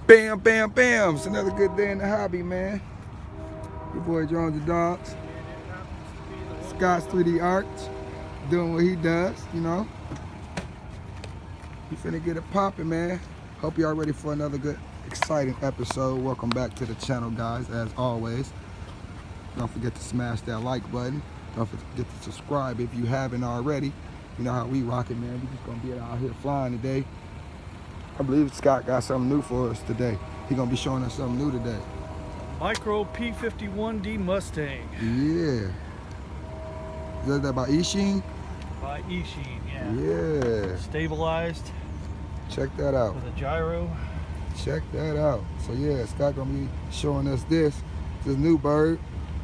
Bam, bam, bam. It's another good day in the hobby, man. Your boy Scotts3dart. Scotts3dart. Doing what he does, you know. We finna get it popping, man. Hope y'all ready for another good, exciting episode. Welcome back to the channel, guys, as always. Don't forget to smash that like button. Don't forget to subscribe if you haven't already. You know how we rock it, man. We just gonna be out here flying today. I believe Scott got something new for us today. He gonna be showing us something new today. Micro P-51D Mustang. Yeah. Is that by Eachine? By Eachine, yeah. Yeah. Stabilized. Check that out. With a gyro. Check that out. So yeah, Scott gonna be showing us this new bird.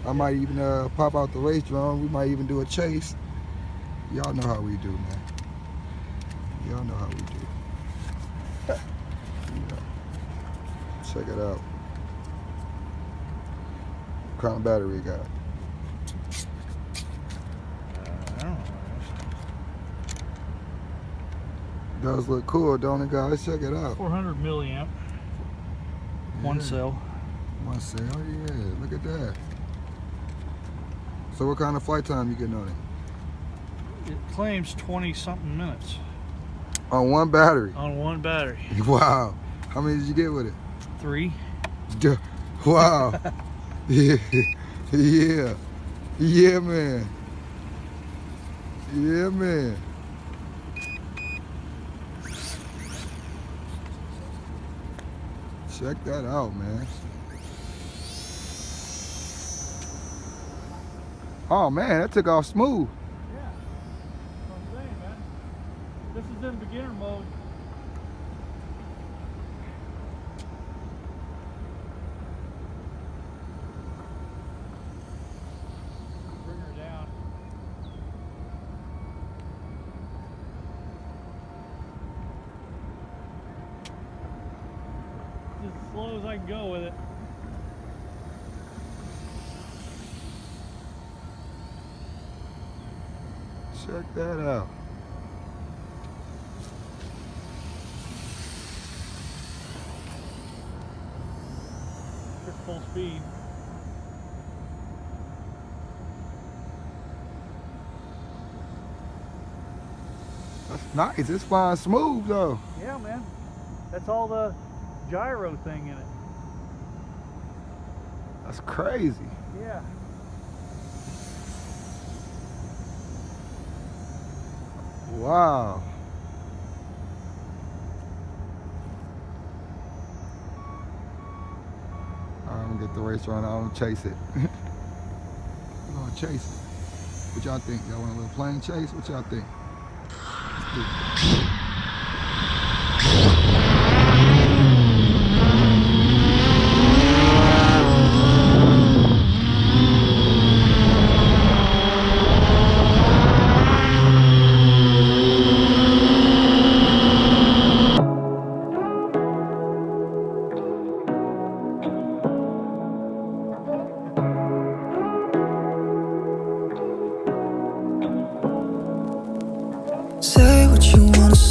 I might even pop out the race drone. We might even do a chase. Y'all know how we do, man. Y'all know how we do. Check it out. What kind of battery you got? I don't know. Does look cool, don't it, guys? Check it out. 400 milliamp. Yeah. One cell. One cell, yeah. Look at that. So what kind of flight time you getting on it? It claims 20-something minutes. On one battery? On one battery. Wow. How many did you get with it? 3. Wow. Yeah. Yeah. Yeah, man. Yeah, man. Check that out, man. Oh, man, that took off smooth. Yeah. That's what I'm saying, man. This is in beginner mode. Bring her down. Just as slow as I can go with it. Check that out. At full speed. That's nice. It's flying smooth, though. Yeah, man. That's all the gyro thing in it. That's crazy. Yeah. Wow. I'm gonna get the race run. I'm gonna chase it. I'm gonna chase it. What y'all think? Y'all want a little plane chase? What y'all think? Let's do it. Say what you wanna say.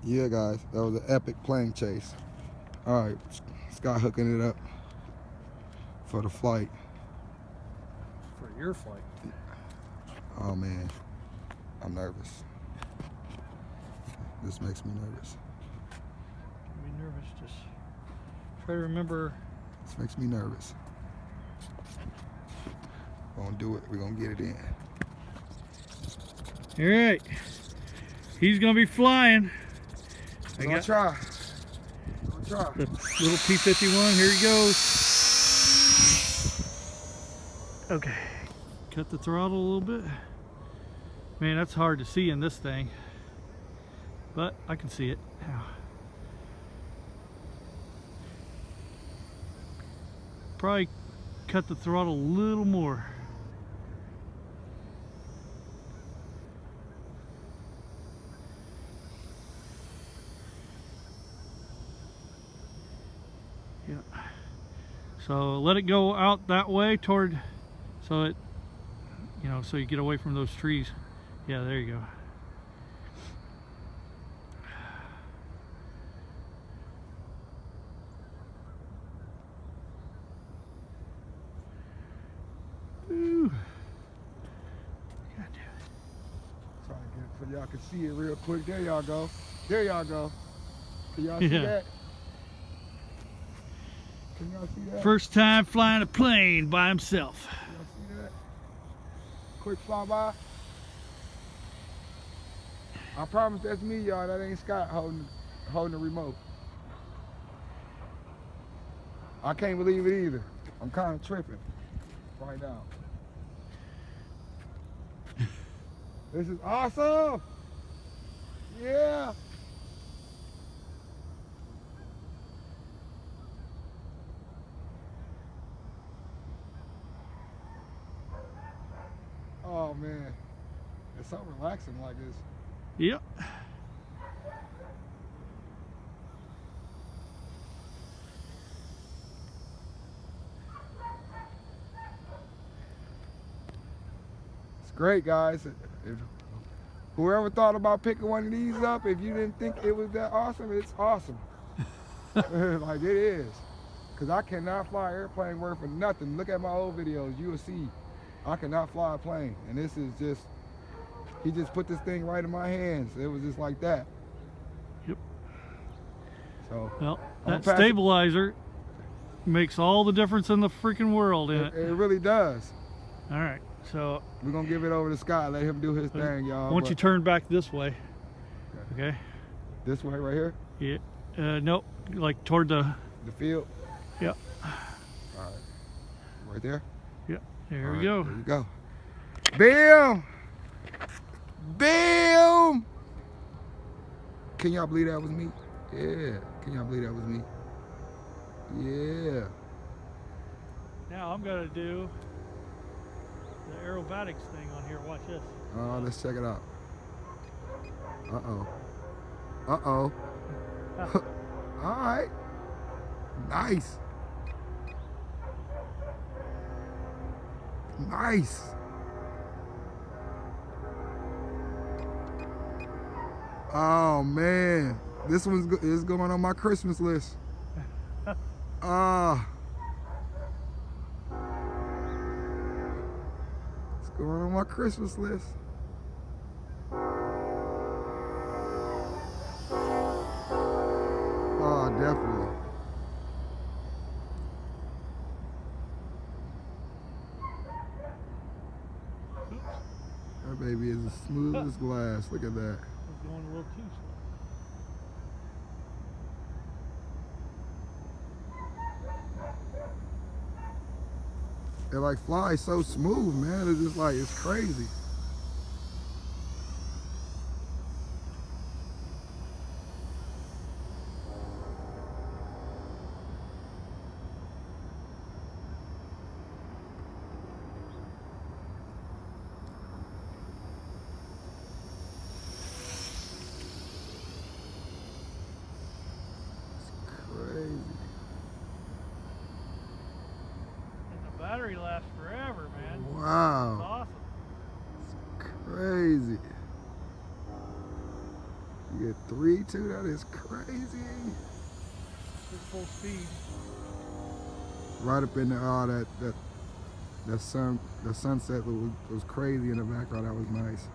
Yeah, guys, that was an epic plane chase. All right, Scott hooking it up for the flight. For your flight. Oh man, I'm nervous. This makes me nervous. Don't be nervous. Just try to remember. This makes me nervous. We're gonna do it. We're gonna get it in. All right. He's gonna be flying. We're gonna try. Try. The little P-51. Here he goes. Okay. Cut the throttle a little bit. Man, that's hard to see in this thing, but I can see it now. Probably cut the throttle a little more. Yeah. So let it go out that way toward, so it, you know, so you get away from those trees. Yeah, there you go. Ooh. God damn it. Trying to get it so y'all can see it real quick. There y'all go. There y'all go. Can y'all see that? Can y'all see that? First time flying a plane by himself. Can y'all see that? Quick flyby. I promise that's me, y'all. That ain't Scott holding the remote. I can't believe it either. I'm kind of tripping right now. This is awesome. Yeah. Oh man, it's so relaxing like this. Yep. It's great, guys. Whoever thought about picking one of these up, if you didn't think it was that awesome, it's awesome. Like it is. Because I cannot fly an airplane worth of nothing. Look at my old videos, you will see I cannot fly a plane. And this is just, he just put this thing right in my hands. It was just like that. Yep. So, well, that stabilizer makes all the difference in the freaking world in it. It really does. All right, so we're gonna give it over to Scott. Let him do his thing, y'all. Once you turn back this way, okay? This way, right here. Yeah. Nope. Like toward the field. Yep. All right. Right there. Yep. There we go. There you go. Bam! Bam! Can y'all believe that was me? Yeah. Can y'all believe that was me? Yeah. Now I'm gonna do the aerobatics thing on here. Watch this. Let's check it out. Uh-oh. Uh-oh. All right. Nice. Nice. Oh man, this one's is going on my Christmas list. It's going on my Christmas list. Oh, definitely. That baby is as smooth as glass. Look at that. It's going a little too slow. It like flies so smooth, man. It's just like, it's crazy. Battery lasts forever, man. Wow. That's awesome. It's crazy. You get 3 too? That is crazy. It's full speed. Right up in there, that sunset was crazy in the background. That was nice.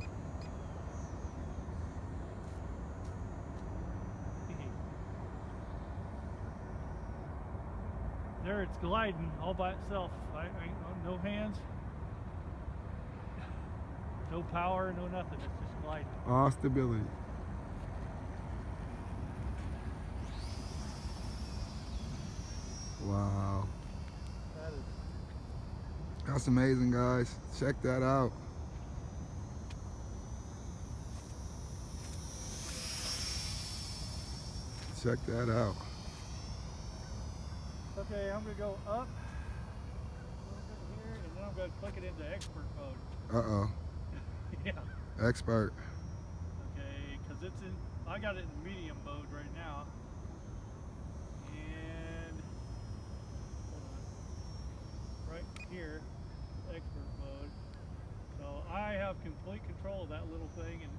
There it's gliding all by itself. No hands, no power, no nothing. It's just gliding. All stability. Wow. That's amazing, guys. Check that out. Check that out. Okay, I'm gonna go up a little bit here, and then I'm gonna click it into expert mode. Uh-oh. Yeah. Expert. Okay, because it's in. I got it in medium mode right now. And hold on. Right here, expert mode. So I have complete control of that little thing, and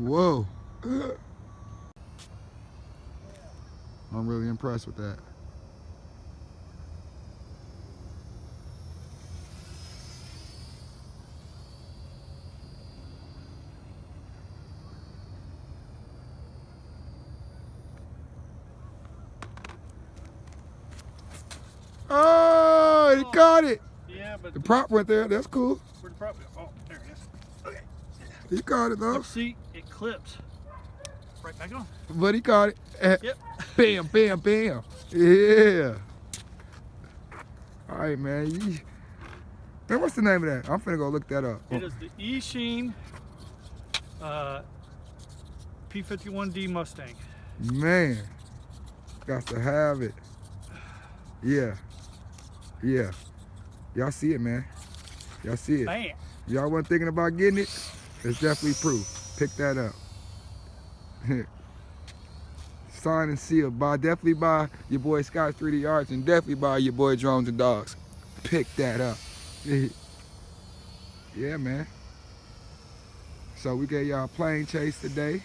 Whoa. I'm really impressed with that. Oh, he caught it. yeah, but The prop went there. That's cool. where'd the prop go? Oh, there it is. Okay. He caught it though. Look, see, it clips. Right back on. But he caught it. Yep. Bam, bam, bam. Yeah. All right, man. Man, what's the name of that? I'm finna go look that up. It is the Eachine P-51D Mustang. Man, got to have it. Yeah. Yeah. Y'all see it, man. Y'all see it. Bam. Y'all wasn't thinking about getting it? It's definitely proof. Pick that up. Signed and sealed. Definitely buy your boy Scotts3dart and definitely buy your boy Drones and Dogs. Pick that up. Yeah, man. So we gave y'all a plane chase today.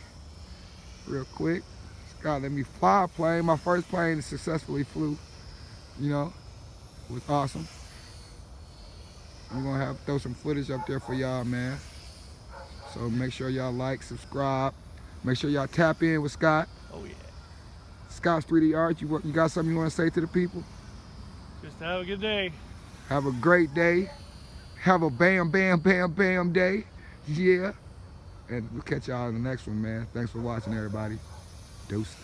Real quick. Scott let me fly a plane. My first plane that successfully flew. You know, it was awesome. We're gonna have to throw some footage up there for y'all, man. So make sure y'all like, subscribe. Make sure y'all tap in with Scott. Oh yeah. Scotts3dart, you got something you want to say to the people? Just have a good day. Have a great day. Have a bam, bam, bam, bam day. Yeah. And we'll catch y'all in the next one, man. Thanks for watching, everybody. Deuces.